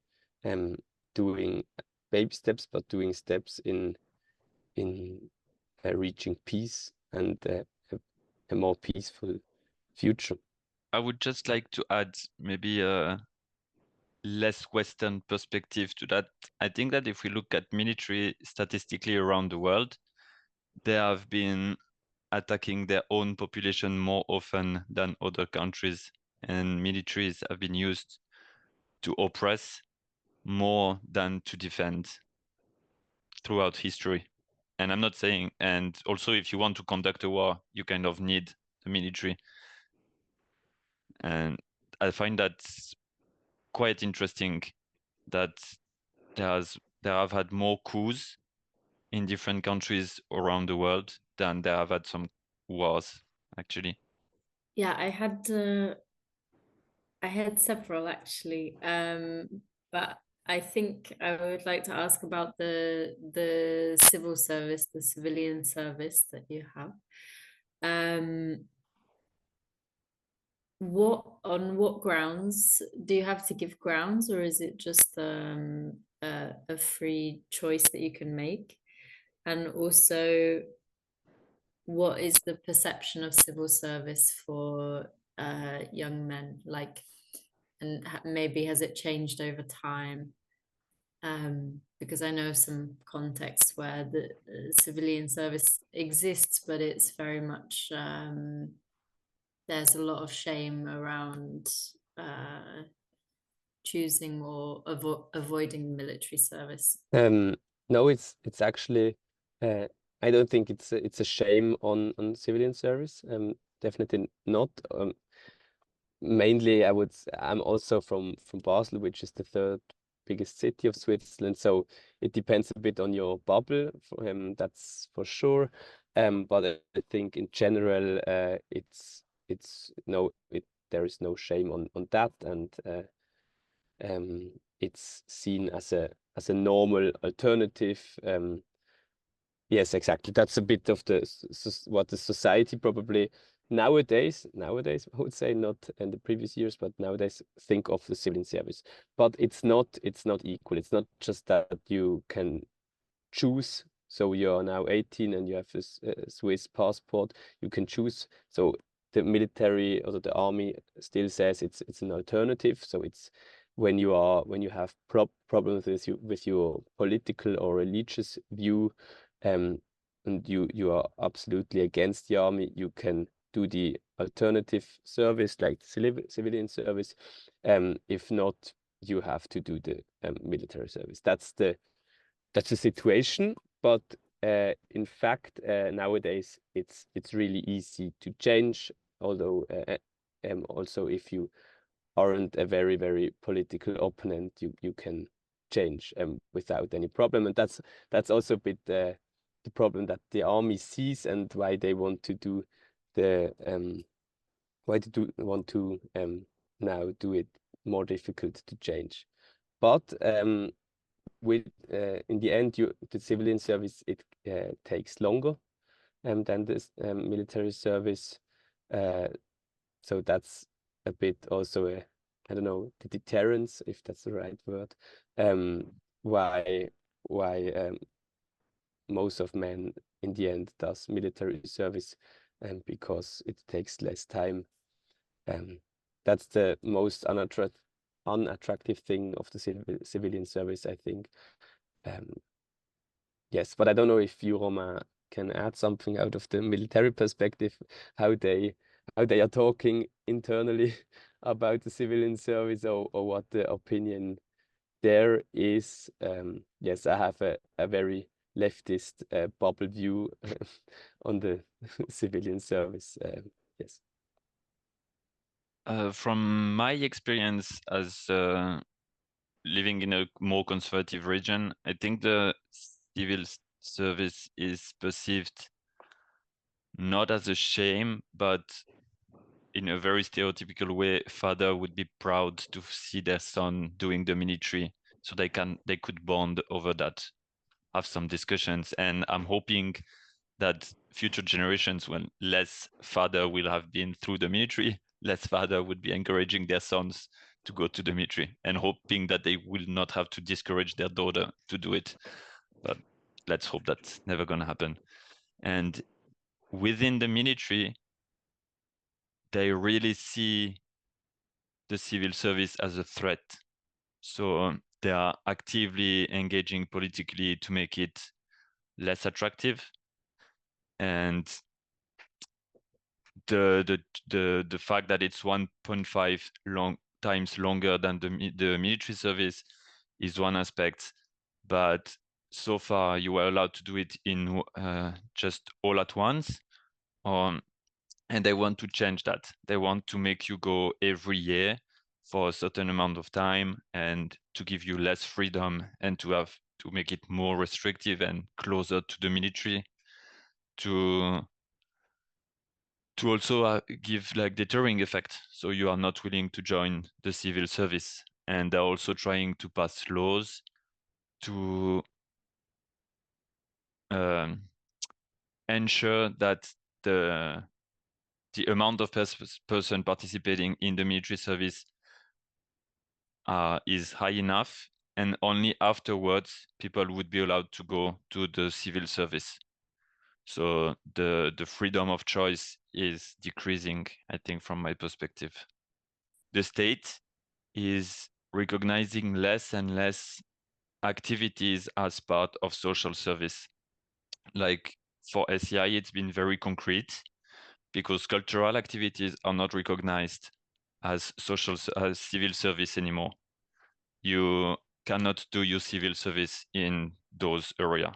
doing baby steps, but doing steps in reaching peace and a more peaceful future. I would just like to add maybe a less Western perspective to that. I think that if we look at military statistically around the world, they have been attacking their own population more often than other countries, and militaries have been used to oppress more than to defend throughout history. And I'm not saying, and also if you want to conduct a war, you kind of need the military. And I find that quite interesting that there have had more coups in different countries around the world than there have had some wars, actually. Yeah, I had several actually, but I think I would like to ask about the civil service, the civilian service that you have. On what grounds do you have to give grounds, or is it just a free choice that you can make? And also, what is the perception of civil service for young men like, and maybe has it changed over time? Because I know some contexts where the civilian service exists, but it's very much there's a lot of shame around choosing or avoiding military service. No, it's actually I don't think it's a shame on civilian service. Definitely not. Mainly, I'm also from Basel, which is the third biggest city of Switzerland. So it depends a bit on your bubble. That's for sure. But I think in general, there is no shame on that, and it's seen as a normal alternative. Yes, exactly. That's a bit of what the society probably nowadays, I would say, not in the previous years, but nowadays think of the civilian service. But it's not equal. It's not just that you can choose. So you are now 18 and you have a Swiss passport. You can choose. So the military or the army still says it's an alternative. So it's when you have problems with your political or religious view, and you are absolutely against the army, you can do the alternative service like civilian service. If not, you have to do the military service. That's the situation. But in fact, nowadays it's really easy to change. Although also if you aren't a very, very political opponent, you can change without any problem. And that's also a bit the problem that the army sees, and why they want to do the want to now do it more difficult to change. But with in the end, the civilian service, it takes longer than this military service. So that's a bit also I don't know, the deterrence, if that's the right word. Why most of men in the end does military service, because it takes less time. That's the most unattractive thing of the civilian service, I think. Yes, but I don't know if you, Romain, can add something out of the military perspective, how they are talking internally about the civilian service, or what the opinion there is. Yes, I have a very leftist bubble view on the civilian service. Yes. From my experience as living in a more conservative region, I think the civil service is perceived not as a shame, but in a very stereotypical way, father would be proud to see their son doing the military, so they could bond over that, have some discussions. And I'm hoping that future generations, when less father will have been through the military, less father would be encouraging their sons to go to the military, and hoping that they will not have to discourage their daughter to do it. But let's hope that's never going to happen. And within the military, they really see the civil service as a threat. So they are actively engaging politically to make it less attractive. And the fact that it's 1.5 times longer than the military service is one aspect, but so far you were allowed to do it in just all at once. And they want to change that. They want to make you go every year for a certain amount of time, and to give you less freedom, and to make it more restrictive and closer to the military, to also give like deterring effect. So you are not willing to join the civil service. And they're also trying to pass laws to ensure that the amount of person participating in the military service is high enough, and only afterwards people would be allowed to go to the civil service. So the freedom of choice is decreasing, I think, from my perspective. The state is recognizing less and less activities as part of social service. Like for SCI, it's been very concrete, because cultural activities are not recognized as civil service anymore. You cannot do your civil service in those areas.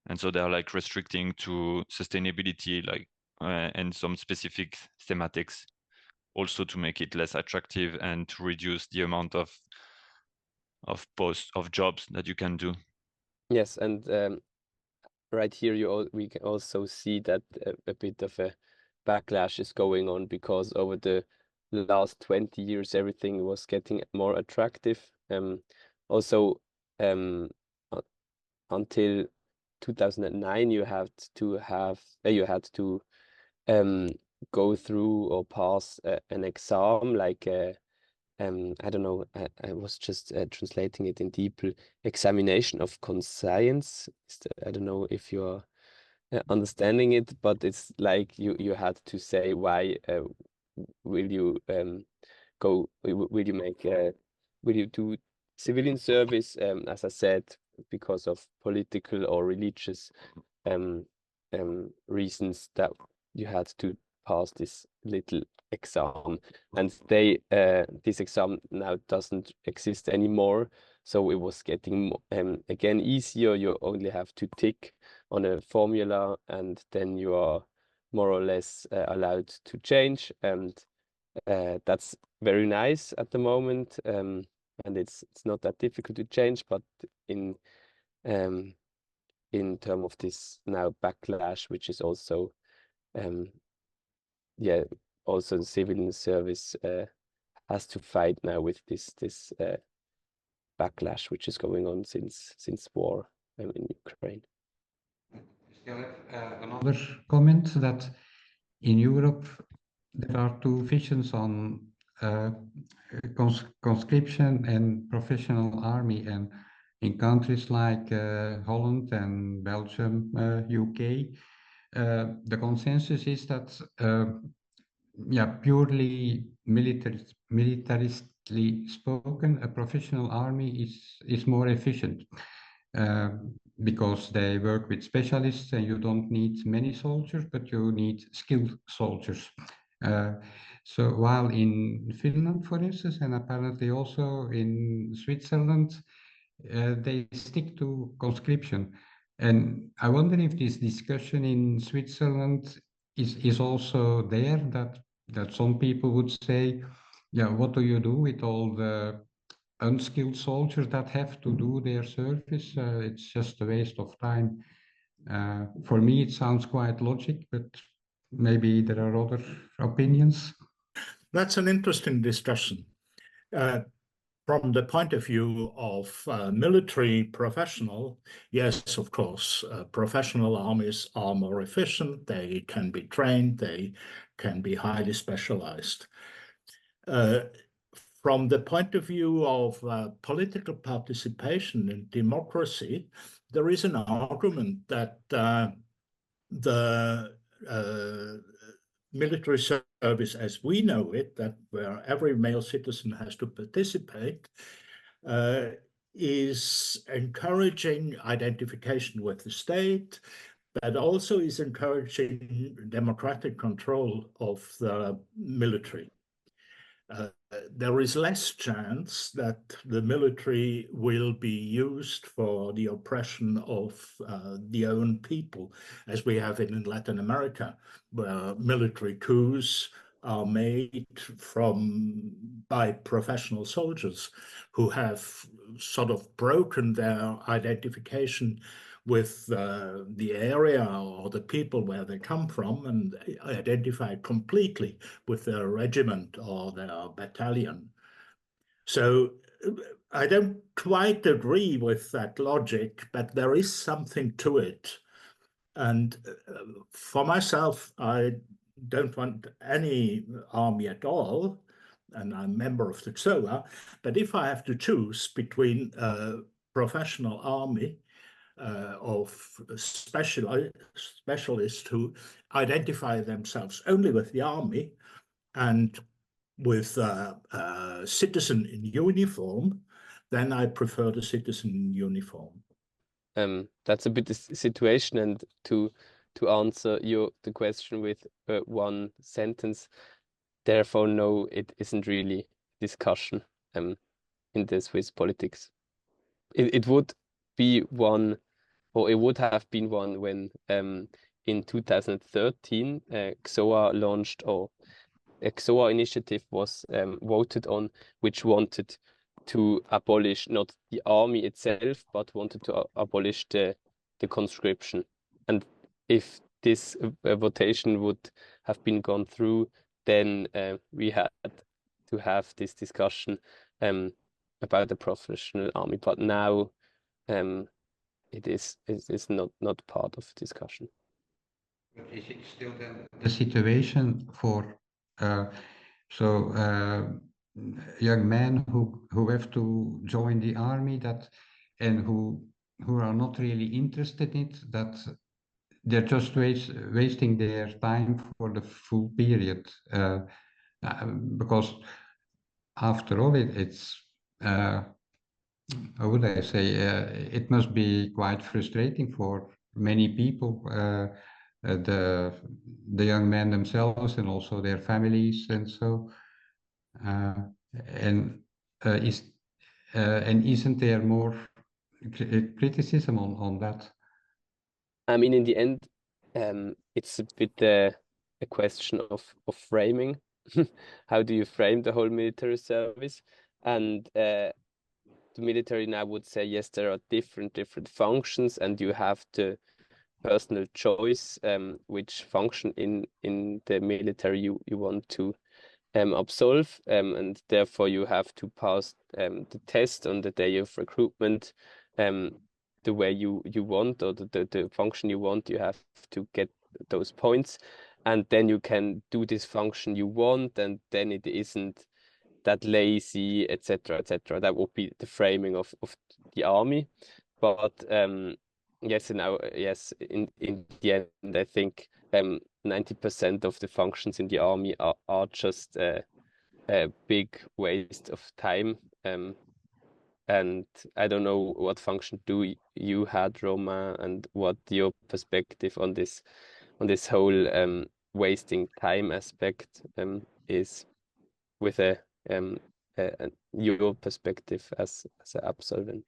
And so they're like restricting to sustainability, like and some specific thematics, also to make it less attractive and to reduce the amount of jobs that you can do. Yes, and right here we can also see that a bit of a backlash is going on, because over the last 20 years everything was getting more attractive. Also, until 2009 you had to go through or pass an exam, like I don't know, I was just translating it in DeepL, examination of conscience. I don't know if you're understanding it, but it's like you had to say why will you will you do civilian service, as I said, because of political or religious reasons, that you had to pass this little exam. And this exam now doesn't exist anymore, so it was getting again easier. You only have to tick on a formula, and then you are more or less allowed to change. And that's very nice at the moment. and it's not that difficult to change. But in terms of this now backlash, which is also also the civil service has to fight now with this backlash which is going on since war in Ukraine. Still have another comment that in Europe there are two visions on conscription and professional army, and in countries like Holland and Belgium, UK, the consensus is that purely militaristly spoken, a professional army is more efficient because they work with specialists and you don't need many soldiers, but you need skilled soldiers. So while in Finland, for instance, and apparently also in Switzerland, they stick to conscription. And I wonder if this discussion in Switzerland is also there, that some people would say, yeah, what do you do with all the unskilled soldiers that have to do their service? It's just a waste of time. For me, it sounds quite logic, but maybe there are other opinions. That's an interesting discussion. From the point of view of military professional, yes, of course, professional armies are more efficient. They can be trained. They can be highly specialized. From the point of view of political participation in democracy, there is an argument that the military service as we know it, that where every male citizen has to participate, is encouraging identification with the state, but also is encouraging democratic control of the military. There is less chance that the military will be used for the oppression of the own people, as we have in Latin America, where military coups are made by professional soldiers who have sort of broken their identification with the area or the people where they come from and identify completely with their regiment or their battalion. So I don't quite agree with that logic, but there is something to it. And for myself, I don't want any army at all, and I'm a member of the GSoA, but if I have to choose between a professional army of specialists who identify themselves only with the army and with a citizen in uniform, then I prefer the citizen in uniform. That's a bit the situation, and to answer the question with one sentence, therefore no, it isn't really discussion in the Swiss politics. It would be one, or it would have been one when in 2013 GSoA launched, or a GSoA initiative was voted on, which wanted to abolish not the army itself, but wanted to abolish the conscription. And if this votation would have been gone through, then we had to have this discussion about the professional army. But now it is not part of discussion. But is it still the situation for young men who have to join the army and who are not really interested in it, that they're just wasting their time for the full period, because after all it's how would I say, it must be quite frustrating for many people, the young men themselves and also their families, and so and isn't there more criticism on that? I mean, in the end, it's a bit a question of framing. How do you frame the whole military service? And the military now would say, yes, there are different functions, and you have the personal choice which function in the military you want to absolve, and therefore you have to pass the test on the day of recruitment the way you want, or the function you want. You have to get those points, and then you can do this function you want, and then it isn't that lazy, etc., etc. That would be the framing of the army. But yes, in the end, I think 90% of the functions in the army are just a big waste of time. And I don't know what function do you had, Roma, and what your perspective on this whole wasting time aspect is, with your perspective as an absolvent.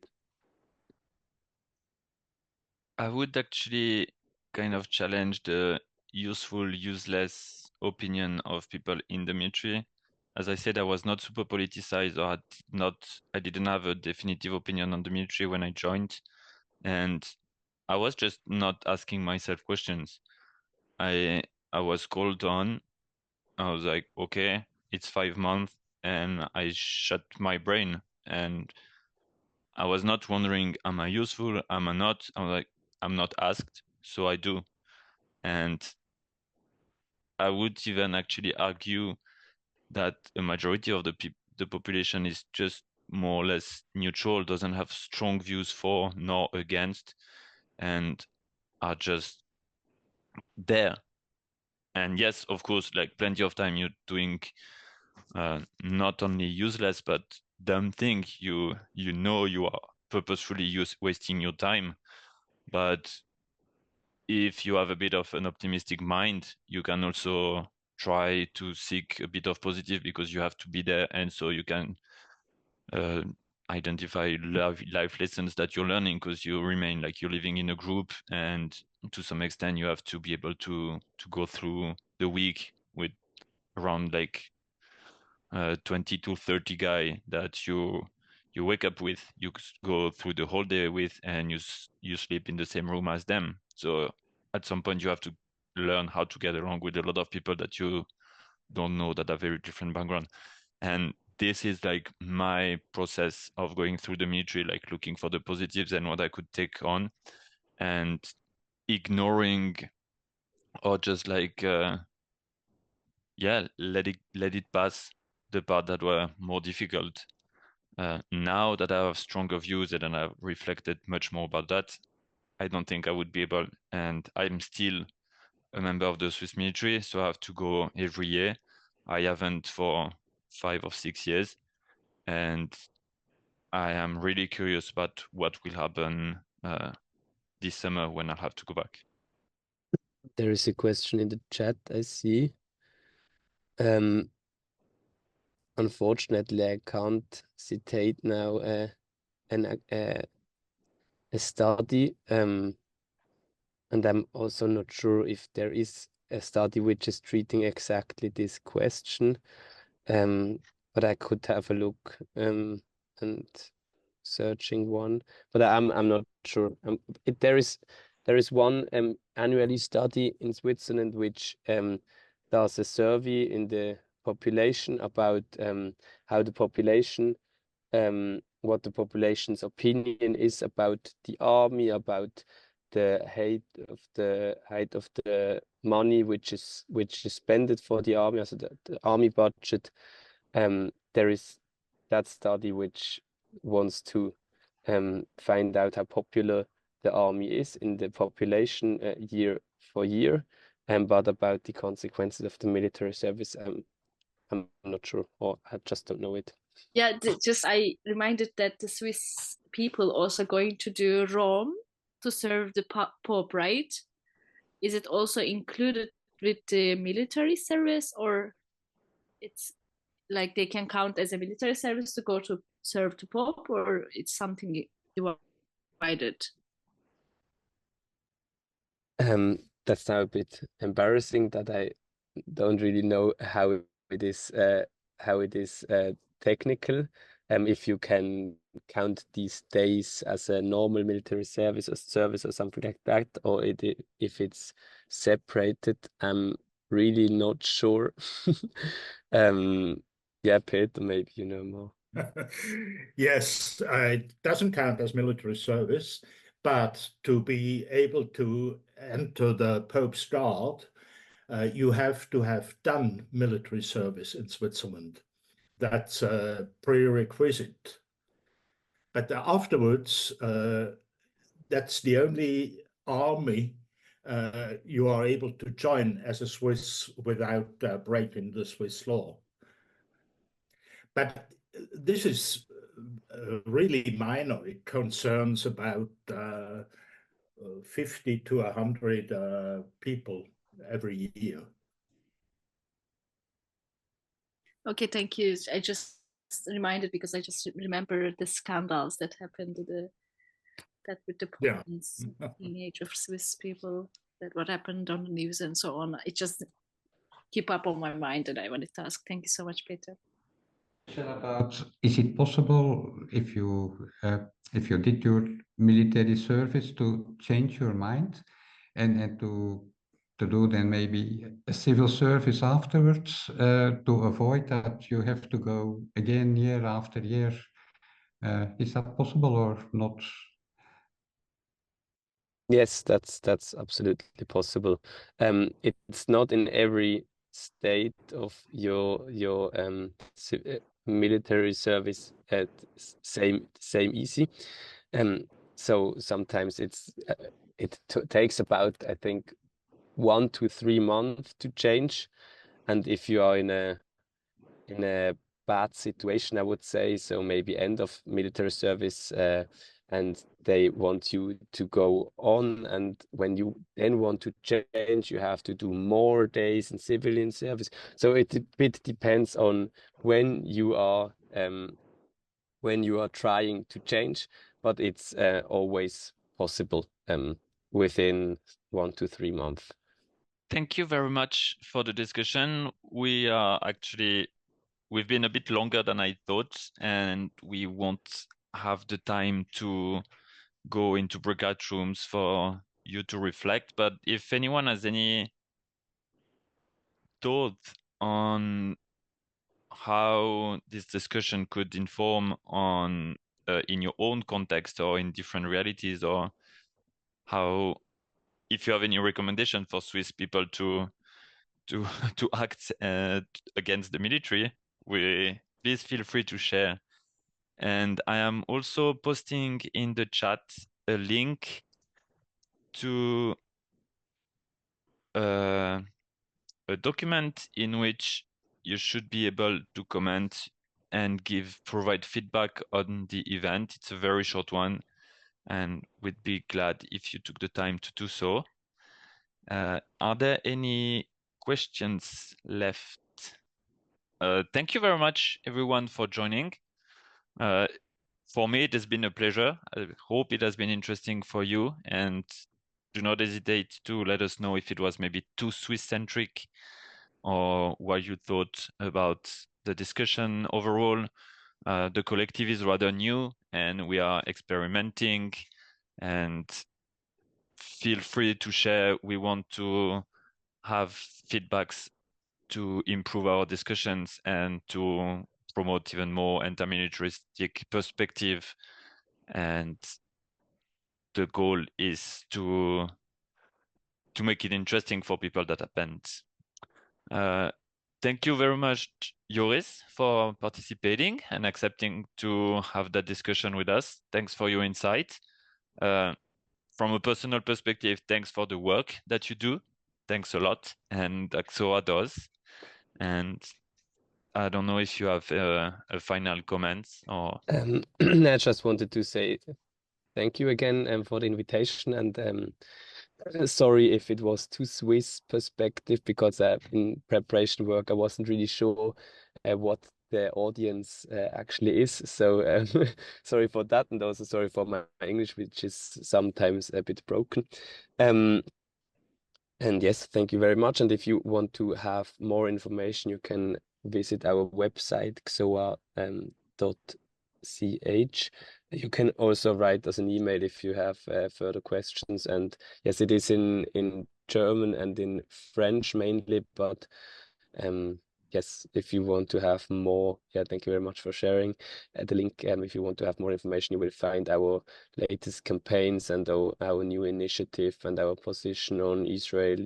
I would actually kind of challenge the useful, useless opinion of people in the military. As I said, I was not super politicized, or I didn't have a definitive opinion on the military when I joined, and I was just not asking myself questions. I was called on. I was like, okay, it's 5 months, and I shut my brain, and I was not wondering, am I useful? Am I not? I'm like, I'm not asked, so I do. And I would even actually argue that a majority of the population is just more or less neutral, doesn't have strong views for nor against, and are just there. And yes, of course, like plenty of time you're doing not only useless but dumb thing. You know you are purposefully wasting your time, but if you have a bit of an optimistic mind, you can also try to seek a bit of positive, because you have to be there, and so you can identify life lessons that you're learning, because you remain like you're living in a group, and to some extent you have to be able to go through the week with around like 20 to 30 guy that you wake up with, you go through the whole day with, and you sleep in the same room as them. So at some point you have to learn how to get along with a lot of people that you don't know, that are very different background. And this is like my process of going through the military, like looking for the positives and what I could take on, and ignoring, or just like let it pass, the part that were more difficult. Now that I have stronger views and I've reflected much more about that, I don't think I would be able. And I'm still a member of the Swiss military, so I have to go every year. I haven't for 5 or 6 years, and I am really curious about what will happen this summer when I'll have to go back. There is a question in the chat, I see. Unfortunately, I can't citate now a study, and I'm also not sure if there is a study which is treating exactly this question. But I could have a look and searching one, but I'm not sure. There is one annually study in Switzerland which does a survey in the population about how the population what the population's opinion is about the army, about the height of the money which is spent for the army, also the army budget. There is that study which wants to find out how popular the army is in the population year for year, but about the consequences of the military service, I'm not sure, or I just don't know it. Yeah, just I reminded that the Swiss people also going to do Rome to serve the Pope, right? Is it also included with the military service, or it's like they can count as a military service to go to serve the Pope, or it's something divided? That's now a bit embarrassing that I don't really know how it is technical. if you can count these days as a normal military service or something like that, or if it's separated. I'm really not sure. Yeah, Peter, maybe you know more. Yes, it doesn't count as military service, but to be able to enter the Pope's Guard, you have to have done military service in Switzerland. That's a prerequisite. But afterwards, that's the only army you are able to join as a Swiss without breaking the Swiss law. But this is really minor. It concerns about 50 to 100 people every year. Okay, thank you. I just reminded because I just remember the scandals that happened that with the teenage of Swiss people, that what happened on the news and so on. It just keep up on my mind, and I wanted to ask. Thank you so much, Peter. About, is it possible if you did your military service to change your mind and to do then maybe a civil service afterwards to avoid that you have to go again year after year? Is that possible or not? Yes, that's absolutely possible. It's not in every state of your military service same easy. So sometimes it takes about, I think, 1 to 3 months to change, and if you are in a bad situation, I would say, so maybe end of military service, and they want you to go on, and when you then want to change, you have to do more days in civilian service. So it a bit depends on when you are trying to change, but it's always possible within 1 to 3 months. Thank you very much for the discussion. We've been a bit longer than I thought, and we won't have the time to go into breakout rooms for you to reflect. But if anyone has any thoughts on how this discussion could inform on in your own context or in different realities, or how, if you have any recommendation for Swiss people to act against the military, please feel free to share. And I am also posting in the chat a link to a document in which you should be able to comment and provide feedback on the event. It's a very short one, and we'd be glad if you took the time to do so. Are there any questions left? Thank you very much, everyone, for joining. For me, it has been a pleasure. I hope it has been interesting for you, and do not hesitate to let us know if it was maybe too Swiss-centric or what you thought about the discussion overall. The collective is rather new and we are experimenting, and feel free to share. We want to have feedbacks to improve our discussions and to promote even more anti-militaristic perspective. And the goal is to make it interesting for people that attend. Thank you very much, Joris, for participating and accepting to have that discussion with us. Thanks for your insight. From a personal perspective, thanks for the work that you do. Thanks a lot, and GSoA does. And I don't know if you have a final comment or. I just wanted to say thank you again for the invitation, and sorry if it was too Swiss perspective, because in preparation work I wasn't really sure what the audience actually is. So sorry for that, and also sorry for my English, which is sometimes a bit broken. And yes, thank you very much. And if you want to have more information, you can visit our website, GSoA.ch. ch. You can also write us an email if you have further questions. And yes, it is in German and in French mainly, but yes, if you want to have more, thank you very much for sharing the link. If you want to have more information, you will find our latest campaigns and our new initiative and our position on Israel,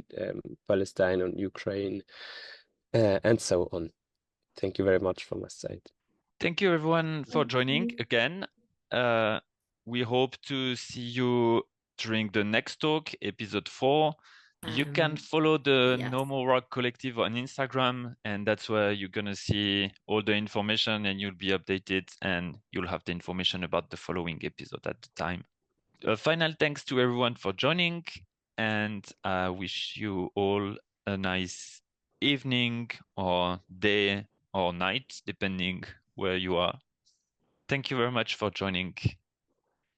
Palestine, on Ukraine, and so on. Thank you very much from my side. Thank you everyone for joining again. We hope to see you during the next talk, episode 4. You can follow the No More Rock Collective on Instagram, and that's where you're gonna see all the information and you'll be updated and you'll have the information about the following episode at the time. A final thanks to everyone for joining, and I wish you all a nice evening or day or night, depending where you are. Thank you very much for joining.